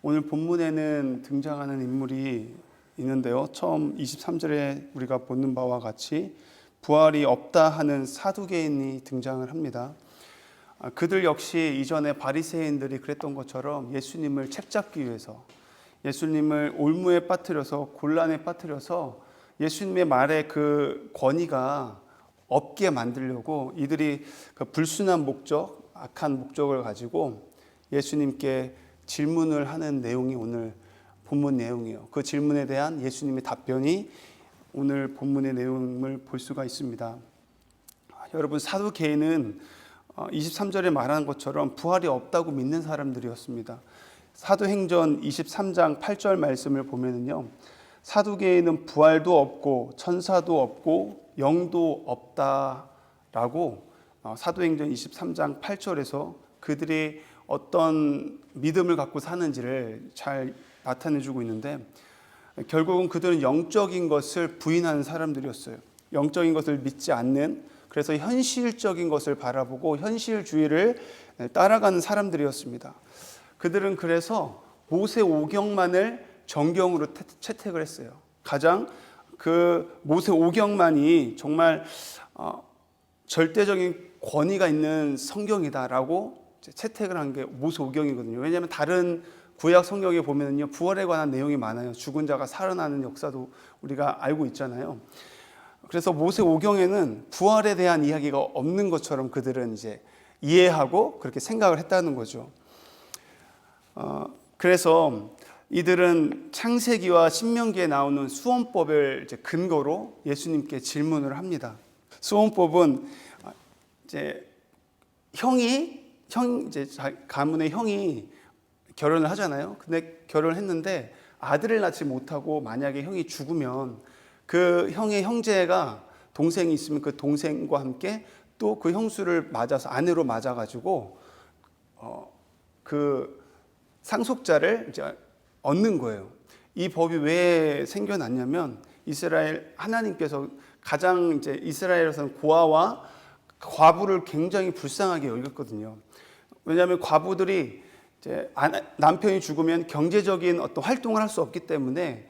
오늘 본문에는 등장하는 인물이 있는데요. 처음 23절에 우리가 보는 바와 같이 부활이 없다 하는 사두개인이 등장을 합니다. 그들 역시 이전에 바리새인들이 그랬던 것처럼 예수님을 책잡기 위해서, 예수님을 올무에 빠뜨려서, 곤란에 빠뜨려서 예수님의 말에 그 권위가 없게 만들려고 이들이 그 불순한 목적, 악한 목적을 가지고 예수님께 질문을 하는 내용이 오늘 본문 내용이에요. 그 질문에 대한 예수님의 답변이 오늘 본문의 내용을 볼 수가 있습니다. 여러분, 사두개인은 23절에 말한 것처럼 부활이 없다고 믿는 사람들이었습니다. 사도행전 23장 8절 말씀을 보면은요, 사두개인은 부활도 없고 천사도 없고 영도 없다라고 사도행전 23장 8절에서 그들이 어떤 믿음을 갖고 사는지를 잘 나타내주고 있는데, 결국은 그들은 영적인 것을 부인하는 사람들이었어요. 영적인 것을 믿지 않는, 그래서 현실적인 것을 바라보고 현실주의를 따라가는 사람들이었습니다. 그들은 그래서 모세 오경만을 정경으로 채택을 했어요. 가장 그 모세 오경만이 정말 절대적인 권위가 있는 성경이다라고 채택을 한 게 모세 오경이거든요. 왜냐하면 다른 구약 성경에 보면요, 부활에 관한 내용이 많아요. 죽은 자가 살아나는 역사도 우리가 알고 있잖아요. 그래서 모세 오경에는 부활에 대한 이야기가 없는 것처럼 그들은 이제 이해하고 그렇게 생각을 했다는 거죠. 그래서 이들은 창세기와 신명기에 나오는 수원법을 이제 근거로 예수님께 질문을 합니다. 수원법은 이제 가문의 형이 결혼을 하잖아요. 근데 결혼을 했는데 아들을 낳지 못하고 만약에 형이 죽으면 그 형의 형제가 동생이 있으면 그 동생과 함께 또 그 형수를 맞아서 아내로 맞아가지고 그 상속자를 이제 얻는 거예요. 이 법이 왜 생겨났냐면 이스라엘 하나님께서 가장 이제 이스라엘에서는 고아와 과부를 굉장히 불쌍하게 여겼거든요. 왜냐하면 과부들이 이제 남편이 죽으면 경제적인 어떤 활동을 할 수 없기 때문에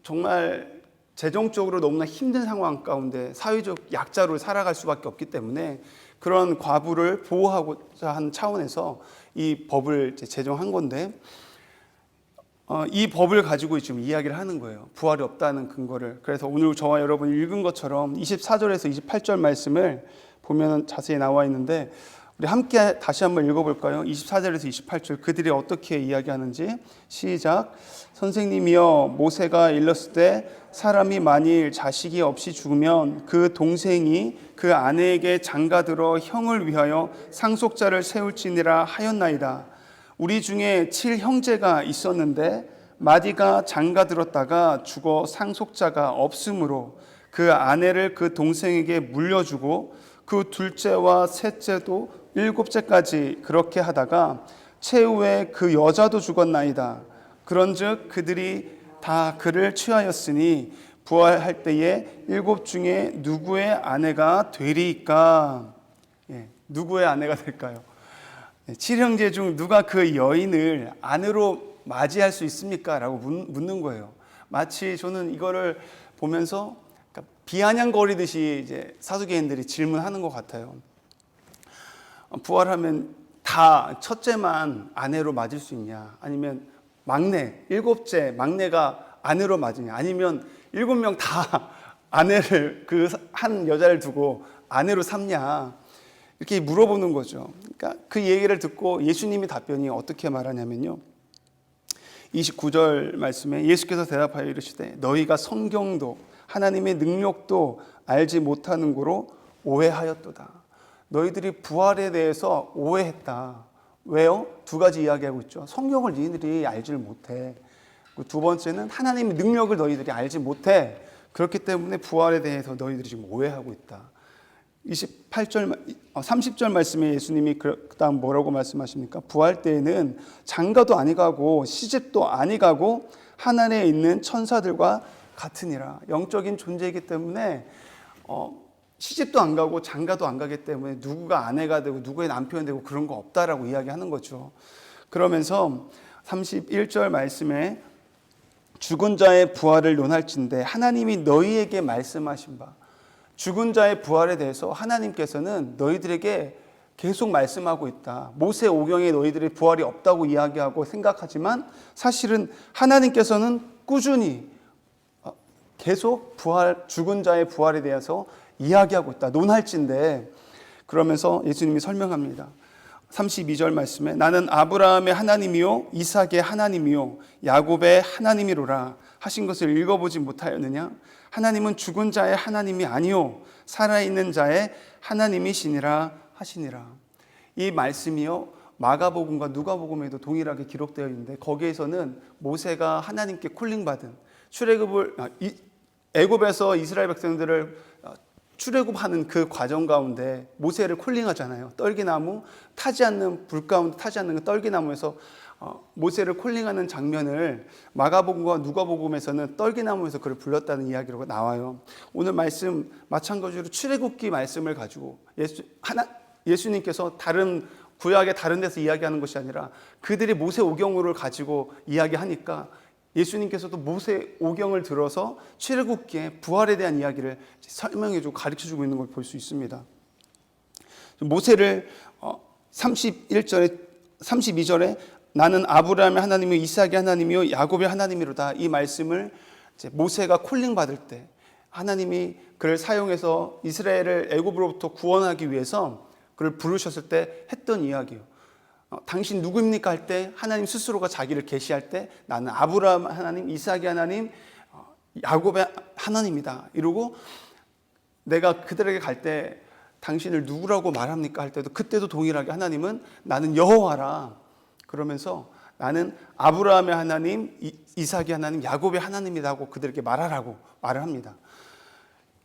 정말 재정적으로 너무나 힘든 상황 가운데 사회적 약자로 살아갈 수밖에 없기 때문에 그런 과부를 보호하고자 하는 차원에서 이 법을 제정한 건데, 이 법을 가지고 지금 이야기를 하는 거예요. 부활이 없다는 근거를. 그래서 오늘 저와 여러분이 읽은 것처럼 24절에서 28절 말씀을 보면 자세히 나와 있는데, 우리 함께 다시 한번 읽어볼까요? 24절에서 28절 그들이 어떻게 이야기하는지. 시작. 선생님이여, 모세가 일렀을 때 사람이 만일 자식이 없이 죽으면 그 동생이 그 아내에게 장가들어 형을 위하여 상속자를 세울지니라 하였나이다. 우리 중에 7형제가 있었는데 마디가 장가들었다가 죽어 상속자가 없으므로 그 아내를 그 동생에게 물려주고 그 둘째와 셋째도 일곱째까지 그렇게 하다가 최후에 그 여자도 죽었나이다. 그런즉 그들이 다 그를 취하였으니 부활할 때에 일곱 중에 누구의 아내가 되리이까? 누구의 아내가 될까요? 7형제 중 누가 그 여인을 아내로 맞이할 수 있습니까? 라고 묻는 거예요. 마치 저는 이거를 보면서 비아냥거리듯이 이제 사두개인들이 질문하는 것 같아요. 부활하면 다 첫째만 아내로 맞을 수 있냐? 아니면 막내, 일곱째 막내가 아내로 맞으냐? 아니면 7명 다 아내를 그 한 여자를 두고 아내로 삼냐? 이렇게 물어보는 거죠. 그러니까 그 얘기를 듣고 예수님의 답변이 어떻게 말하냐면요. 29절 말씀에 예수께서 대답하여 이르시되 너희가 성경도 하나님의 능력도 알지 못하는 고로 오해하였도다. 너희들이 부활에 대해서 오해했다. 왜요? 두 가지 이야기하고 있죠. 성경을 너희들이 알지를 못해. 두 번째는 하나님의 능력을 너희들이 알지 못해. 그렇기 때문에 부활에 대해서 너희들이 지금 오해하고 있다. 30절 말씀에 예수님이 그 다음 뭐라고 말씀하십니까? 부활 때에는 장가도 아니 가고 시집도 아니 가고 하늘에 있는 천사들과 같으니라. 영적인 존재이기 때문에 시집도 안 가고 장가도 안 가기 때문에 누구가 아내가 되고 누구의 남편이 되고 그런 거 없다라고 이야기하는 거죠. 그러면서 31절 말씀에 죽은 자의 부활을 논할진대 하나님이 너희에게 말씀하신 바, 죽은 자의 부활에 대해서 하나님께서는 너희들에게 계속 말씀하고 있다. 모세 오경에 너희들의 부활이 없다고 이야기하고 생각하지만 사실은 하나님께서는 꾸준히 계속 죽은 자의 부활에 대해서 이야기하고 있다. 논할진대. 그러면서 예수님이 설명합니다. 32절 말씀에 나는 아브라함의 하나님이요 이삭의 하나님이요 야곱의 하나님이로라 하신 것을 읽어보지 못하였느냐? 하나님은 죽은 자의 하나님이 아니요 살아있는 자의 하나님이시니라 하시니라. 이 말씀이요 마가복음과 누가복음에도 동일하게 기록되어 있는데 거기에서는 모세가 하나님께 콜링받은 애굽에서 이스라엘 백성들을 출애굽하는 그 과정 가운데 모세를 콜링하잖아요. 떨기나무 타지 않는 불 가운데 타지 않는 그 떨기나무에서 모세를 콜링하는 장면을 마가복음과 누가복음에서는 떨기나무에서 그를 불렀다는 이야기로 나와요. 오늘 말씀 마찬가지로 출애굽기 말씀을 가지고 예수님께서 다른 구약의 다른 데서 이야기하는 것이 아니라 그들이 모세 오경을 가지고 이야기하니까 예수님께서도 모세 오경을 들어서 출애굽기의 부활에 대한 이야기를 설명해주고 가르쳐주고 있는 걸 볼 수 있습니다. 모세를 32절에 나는 아브라함의 하나님이요 이삭의 하나님이요 야곱의 하나님이로다 이 말씀을 모세가 콜링 받을 때 하나님이 그를 사용해서 이스라엘을 애굽으로부터 구원하기 위해서 그를 부르셨을 때 했던 이야기예요. 당신 누구입니까? 할 때 하나님 스스로가 자기를 계시할 때 나는 아브라함 하나님, 이삭의 하나님, 야곱의 하나님이다 이러고 내가 그들에게 갈 때 당신을 누구라고 말합니까? 할 때도 그때도 동일하게 하나님은 나는 여호와라 그러면서 나는 아브라함의 하나님, 이삭의 하나님, 야곱의 하나님이라고 그들에게 말하라고 말을 합니다.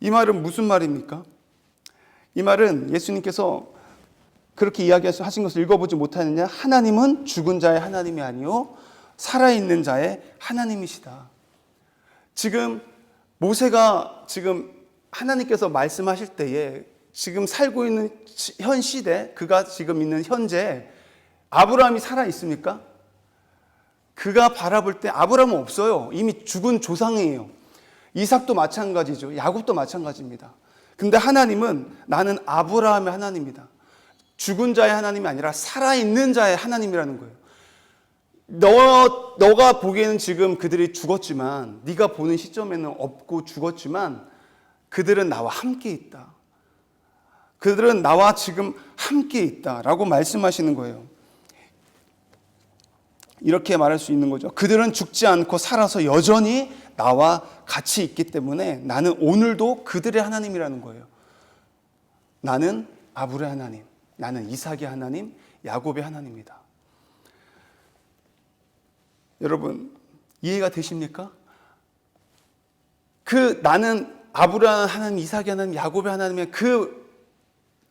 이 말은 무슨 말입니까? 이 말은 예수님께서 그렇게 이야기하신 것을 읽어보지 못하느냐? 하나님은 죽은 자의 하나님이 아니요 살아있는 자의 하나님이시다. 지금 모세가 지금 하나님께서 말씀하실 때에 지금 살고 있는 현 시대, 그가 지금 있는 현재 아브라함이 살아 있습니까? 그가 바라볼 때 아브라함은 없어요. 이미 죽은 조상이에요. 이삭도 마찬가지죠. 야곱도 마찬가지입니다. 근데 하나님은 나는 아브라함의 하나님이다. 죽은 자의 하나님이 아니라 살아있는 자의 하나님이라는 거예요. 너가 보기에는 지금 그들이 죽었지만 네가 보는 시점에는 없고 죽었지만 그들은 나와 함께 있다. 그들은 나와 지금 함께 있다라고 말씀하시는 거예요. 이렇게 말할 수 있는 거죠. 그들은 죽지 않고 살아서 여전히 나와 같이 있기 때문에 나는 오늘도 그들의 하나님이라는 거예요. 나는 아브라함의 하나님, 나는 이삭의 하나님, 야곱의 하나님이다. 여러분 이해가 되십니까? 나는 아브라함 하나님, 이삭의 하나님, 야곱의 하나님의 그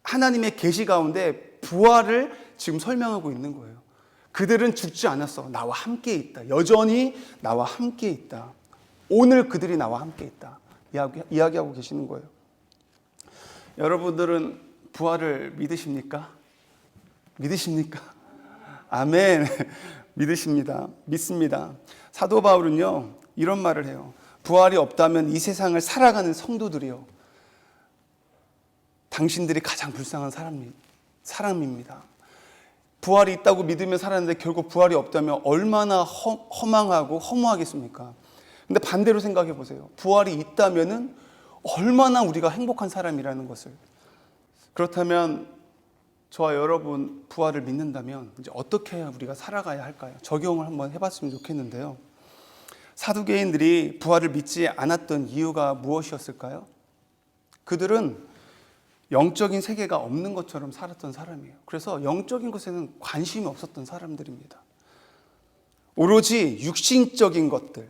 하나님의 계시 가운데 부활을 지금 설명하고 있는 거예요. 그들은 죽지 않았어. 나와 함께 있다. 여전히 나와 함께 있다. 오늘 그들이 나와 함께 있다. 이야기하고 계시는 거예요. 여러분들은 부활을 믿으십니까? 믿으십니까? 아멘. 믿으십니다. 믿습니다. 사도 바울은요 이런 말을 해요. 부활이 없다면 이 세상을 살아가는 성도들이요 당신들이 가장 불쌍한 사람입니다. 부활이 있다고 믿으며 살았는데 결국 부활이 없다면 얼마나 허망하고 허무하겠습니까? 근데 반대로 생각해 보세요. 부활이 있다면은 얼마나 우리가 행복한 사람이라는 것을. 그렇다면 저와 여러분 부활을 믿는다면 이제 어떻게 우리가 살아가야 할까요? 적용을 한번 해봤으면 좋겠는데요. 사두개인들이 부활을 믿지 않았던 이유가 무엇이었을까요? 그들은 영적인 세계가 없는 것처럼 살았던 사람이에요. 그래서 영적인 것에는 관심이 없었던 사람들입니다. 오로지 육신적인 것들,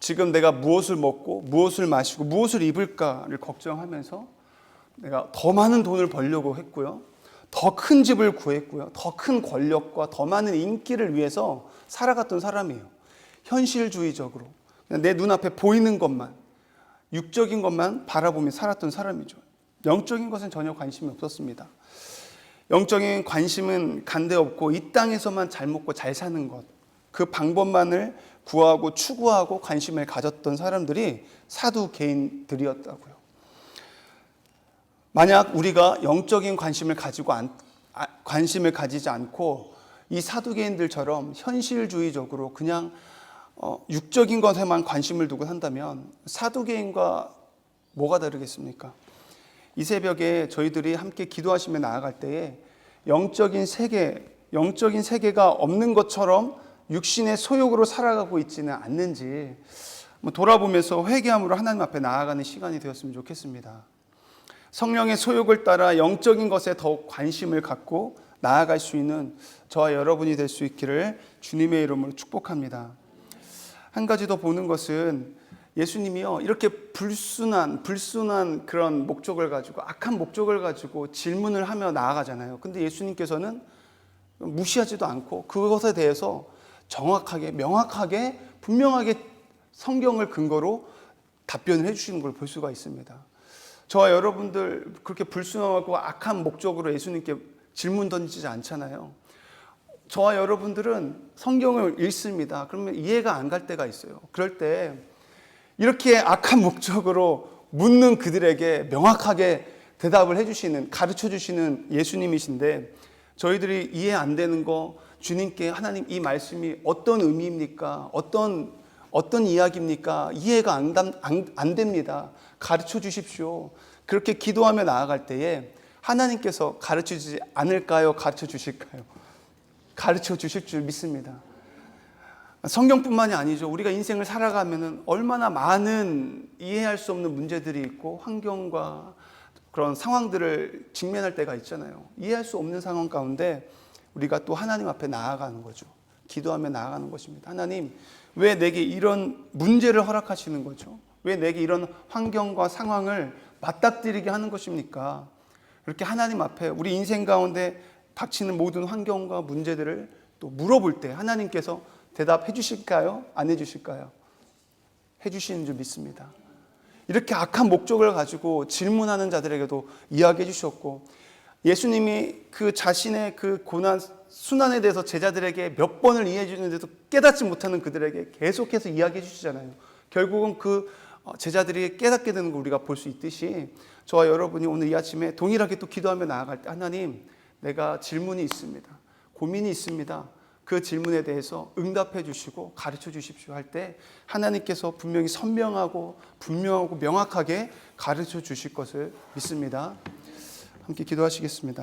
지금 내가 무엇을 먹고 무엇을 마시고 무엇을 입을까를 걱정하면서 내가 더 많은 돈을 벌려고 했고요. 더 큰 집을 구했고요. 더 큰 권력과 더 많은 인기를 위해서 살아갔던 사람이에요. 현실주의적으로 내 눈앞에 보이는 것만, 육적인 것만 바라보며 살았던 사람이죠. 영적인 것은 전혀 관심이 없었습니다. 영적인 관심은 간데 없고 이 땅에서만 잘 먹고 잘 사는 것, 그 방법만을 구하고 추구하고 관심을 가졌던 사람들이 사두개인들이었다고요. 만약 우리가 영적인 관심을 가지지 않고 이 사두개인들처럼 현실주의적으로 그냥 육적인 것에만 관심을 두고 산다면 사두개인과 뭐가 다르겠습니까? 이 새벽에 저희들이 함께 기도하시며 나아갈 때에 영적인 세계가 없는 것처럼 육신의 소욕으로 살아가고 있지는 않는지 돌아보면서 회개함으로 하나님 앞에 나아가는 시간이 되었으면 좋겠습니다. 성령의 소욕을 따라 영적인 것에 더욱 관심을 갖고 나아갈 수 있는 저와 여러분이 될 수 있기를 주님의 이름으로 축복합니다. 한 가지 더 보는 것은 예수님이요, 이렇게 불순한 그런 목적을 가지고, 악한 목적을 가지고 질문을 하며 나아가잖아요. 근데 예수님께서는 무시하지도 않고 그것에 대해서 정확하게, 명확하게, 분명하게 성경을 근거로 답변을 해주시는 걸 볼 수가 있습니다. 저와 여러분들 그렇게 불순하고 악한 목적으로 예수님께 질문 던지지 않잖아요. 저와 여러분들은 성경을 읽습니다. 그러면 이해가 안 갈 때가 있어요. 그럴 때 이렇게 악한 목적으로 묻는 그들에게 명확하게 대답을 해주시는, 가르쳐주시는 예수님이신데, 저희들이 이해 안 되는 거, 주님께 하나님 이 말씀이 어떤 의미입니까? 어떤 이야기입니까? 이해가 안 됩니다. 가르쳐 주십시오. 그렇게 기도하며 나아갈 때에 하나님께서 가르쳐 주지 않을까요? 가르쳐 주실까요? 가르쳐 주실 줄 믿습니다. 성경뿐만이 아니죠. 우리가 인생을 살아가면 얼마나 많은 이해할 수 없는 문제들이 있고 환경과 그런 상황들을 직면할 때가 있잖아요. 이해할 수 없는 상황 가운데 우리가 또 하나님 앞에 나아가는 거죠. 기도하며 나아가는 것입니다. 하나님, 왜 내게 이런 문제를 허락하시는 거죠? 왜 내게 이런 환경과 상황을 맞닥뜨리게 하는 것입니까? 그렇게 하나님 앞에 우리 인생 가운데 닥치는 모든 환경과 문제들을 또 물어볼 때 하나님께서 대답해 주실까요? 안 해 주실까요? 해 주시는 줄 믿습니다. 이렇게 악한 목적을 가지고 질문하는 자들에게도 이야기해 주셨고, 예수님이 그 자신의 그 고난, 순환에 대해서 제자들에게 몇 번을 이해해 주는데도 깨닫지 못하는 그들에게 계속해서 이야기해 주시잖아요. 결국은 그 제자들이 깨닫게 되는 걸 우리가 볼 수 있듯이 저와 여러분이 오늘 이 아침에 동일하게 또 기도하며 나아갈 때, 하나님, 내가 질문이 있습니다. 고민이 있습니다. 그 질문에 대해서 응답해 주시고 가르쳐 주십시오 할 때 하나님께서 분명히 선명하고 분명하고 명확하게 가르쳐 주실 것을 믿습니다. 함께 기도하시겠습니다.